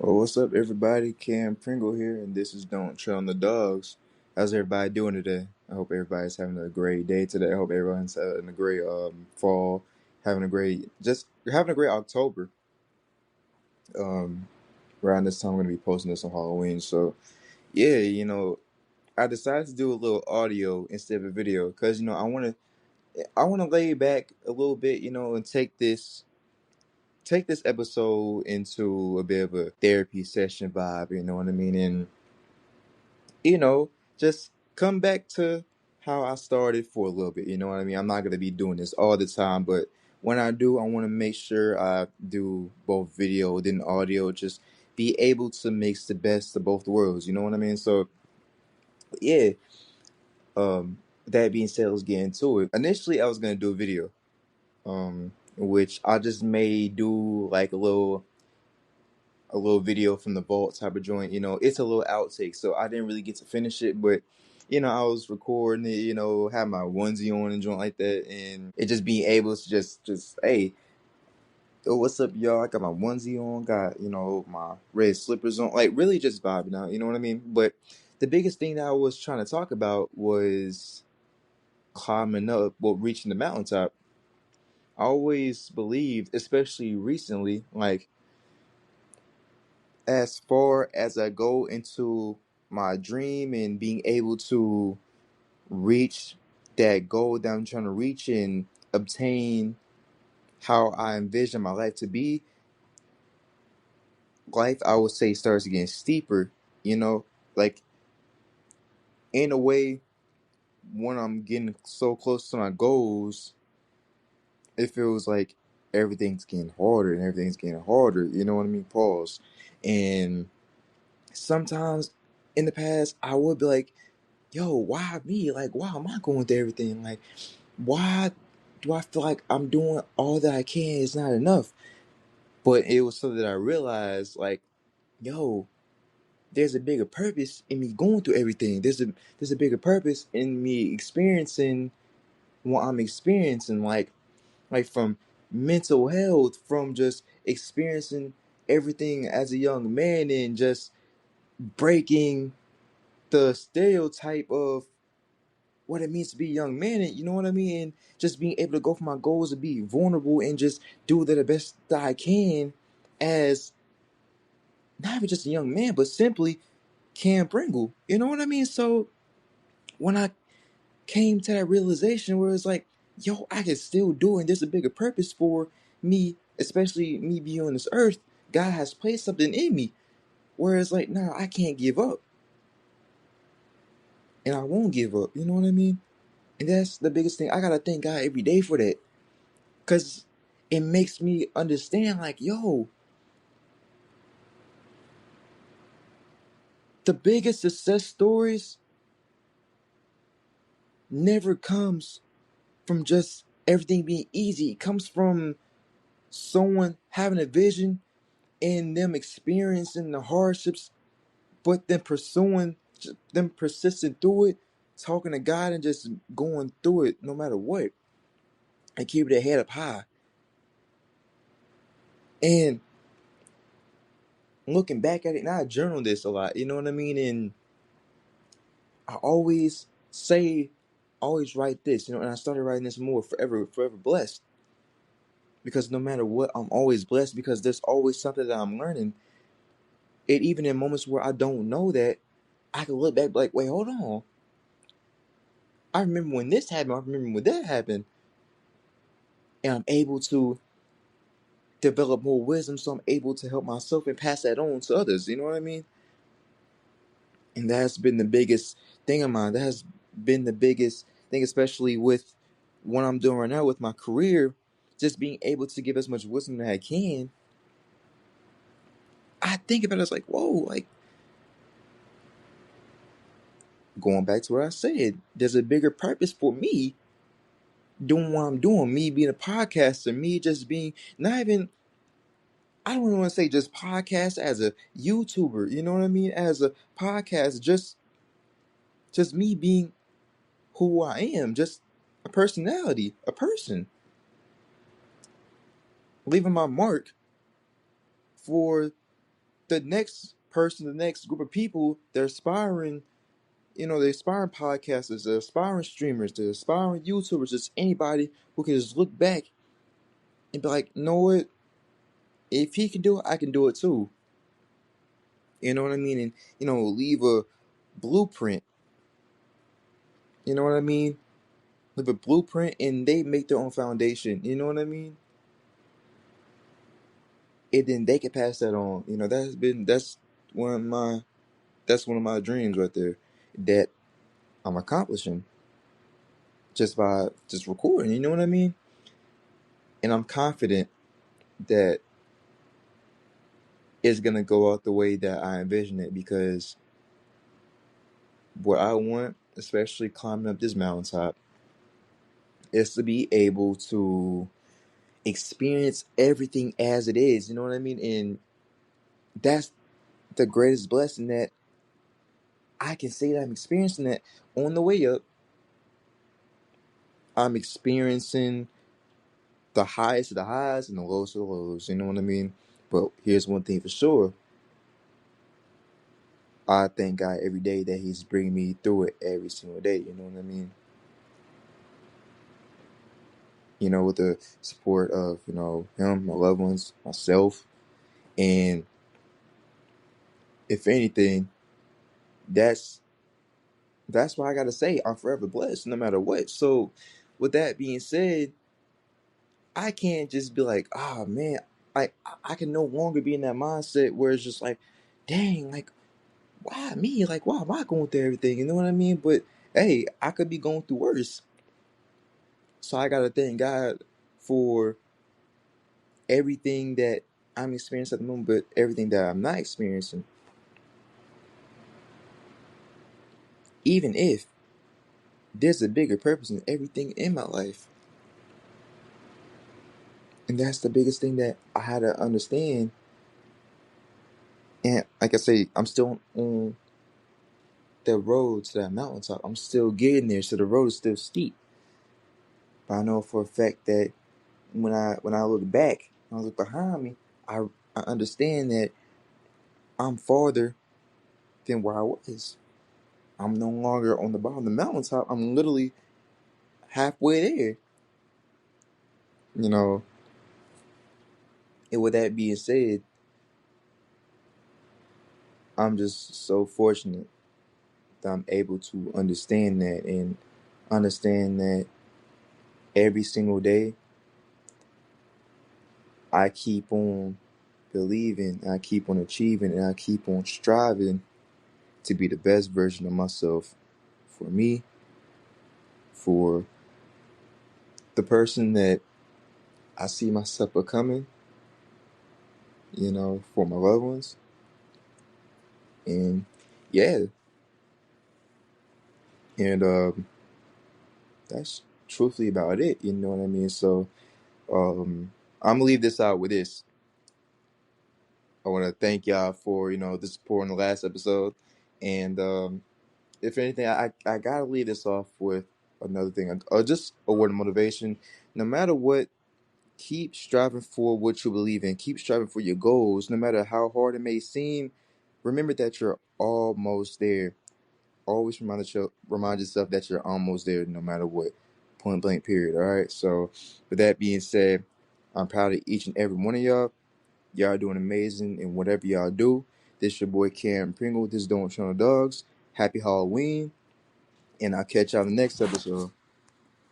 Well, what's up, everybody? Cam Pringle here, and this is Don't Tread on the Dogs. How's everybody doing today? I hope everybody's having a great day today. I hope everyone's having a great fall, having a great October. Um, Around this time, I'm gonna be posting this on Halloween. So yeah, I decided to do a little audio instead of a video because I wanna lay back a little bit, and take this episode into a bit of a therapy session vibe. You know what I mean? And you know, just come back to how I started for a little bit. You know what I mean? I'm not going to be doing this all the time, but when I do, I want to make sure I do both video and audio, just be able to mix the best of both worlds. You know what I mean? So, yeah, that being said, let's get into it. Initially, I was going to do a video, which I just may do like a little video from the vault type of joint. It's a little outtake, so I didn't really get to finish it, but I was recording it, had my onesie on and joint like that, and it just being able to just hey, oh, what's up, y'all? I got my onesie on, got my red slippers on, like really just vibing out. You know what I mean? But the biggest thing that I was trying to talk about was climbing up, well, reaching the mountaintop. I always believed, especially recently, like as far as I go into my dream and being able to reach that goal that I'm trying to reach and obtain how I envision my life to be, life I would say starts getting steeper, you know, like in a way when I'm getting so close to my goals, it feels like everything's getting harder and everything's getting harder, you know what I mean? Pause. And sometimes in the past I would be like, yo, why me? Like, why am I going through everything? Like, why do I feel like I'm doing all that I can? It's not enough. But it was something that I realized, like, yo, there's a bigger purpose in me going through everything. There's a bigger purpose in me experiencing what I'm experiencing, like from mental health, from just experiencing everything as a young man and just breaking the stereotype of what it means to be a young man, and you know what I mean, and just being able to go for my goals and be vulnerable and just do the best that I can as not even just a young man, but simply Cam Pringle. You know what I mean? So when I came to that realization where it's like, yo, I can still do it, and there's a bigger purpose for me, especially me being on this earth. God has placed something in me. Whereas like, nah, I can't give up. And I won't give up. You know what I mean? And that's the biggest thing. I gotta thank God every day for that. Cause it makes me understand, like, yo, the biggest success stories never comes from just everything being easy. It comes from someone having a vision and them experiencing the hardships, but then pursuing them persisting through it, talking to God and just going through it no matter what. And keep their head up high. And looking back at it, now I journal this a lot, you know what I mean? And I always write this, and I started writing this more, forever blessed. Because no matter what, I'm always blessed because there's always something that I'm learning. And even in moments where I don't know that, I can look back like, wait, hold on. I remember when this happened, I remember when that happened. And I'm able to develop more wisdom so I'm able to help myself and pass that on to others. You know what I mean? And that's been the biggest thing of mine. That has been the biggest thing, especially with what I'm doing right now with my career, just being able to give as much wisdom that I can. I think about it as like, whoa, like going back to what I said, there's a bigger purpose for me doing what I'm doing, me being a podcaster, me just being not even, I don't even want to say just podcast as a YouTuber, you know what I mean? As a podcast, just me being who I am, just a personality, a person, leaving my mark for the next person, the next group of people, they're aspiring, they're aspiring podcasters, they're aspiring streamers, they're aspiring YouTubers, just anybody who can just look back and be like, you know what? If he can do it, I can do it too. You know what I mean? And, leave a blueprint. You know what I mean? Leave a blueprint and they make their own foundation. You know what I mean? And then they can pass that on. That's one of my dreams right there that I'm accomplishing just by just recording. You know what I mean? And I'm confident that it's gonna go out the way that I envision it, because what I want, especially climbing up this mountaintop, is to be able to experience everything as it is. You know what I mean? And that's the greatest blessing, that I can say that I'm experiencing that on the way up. I'm experiencing the highest of the highs and the lowest of the lows. You know what I mean? But here's one thing for sure. I thank God every day that He's bringing me through it every single day. You know what I mean? With the support of, Him, my loved ones, myself. And if anything, that's why I gotta say I'm forever blessed no matter what. So with that being said, I can't just be like, ah, man, I can no longer be in that mindset where it's just like, dang, like, why me? Like, why am I going through everything? You know what I mean? But hey, I could be going through worse. So I gotta thank God for everything that I'm experiencing at the moment, but everything that I'm not experiencing. Even if there's a bigger purpose in everything in my life. And that's the biggest thing that I had to understand. And like I say, I'm still on the road to that mountaintop. I'm still getting there, so the road is still steep. But I know for a fact that when I look back, when I look behind me, I understand that I'm farther than where I was. I'm no longer on the bottom of the mountaintop. I'm literally halfway there. You know, and with that being said, I'm just so fortunate that I'm able to understand that, and understand that every single day I keep on believing, I keep on achieving, and I keep on striving to be the best version of myself, for me, for the person that I see myself becoming, for my loved ones. And yeah, and that's truthfully about it. You know what I mean? So I'm gonna leave this out with this. I want to thank y'all for the support in the last episode, and if anything, I gotta leave this off with another thing, or just a word of motivation. No matter what, keep striving for what you believe in. Keep striving for your goals, no matter how hard it may seem. Remember that you're almost there. Always remind yourself that you're almost there, no matter what. Point blank. Period. All right. So, with that being said, I'm proud of each and every one of y'all. Y'all doing amazing in whatever y'all do. This your boy Cam Pringle. This is Don't Channel Dogs. Happy Halloween. And I'll catch y'all in the next episode.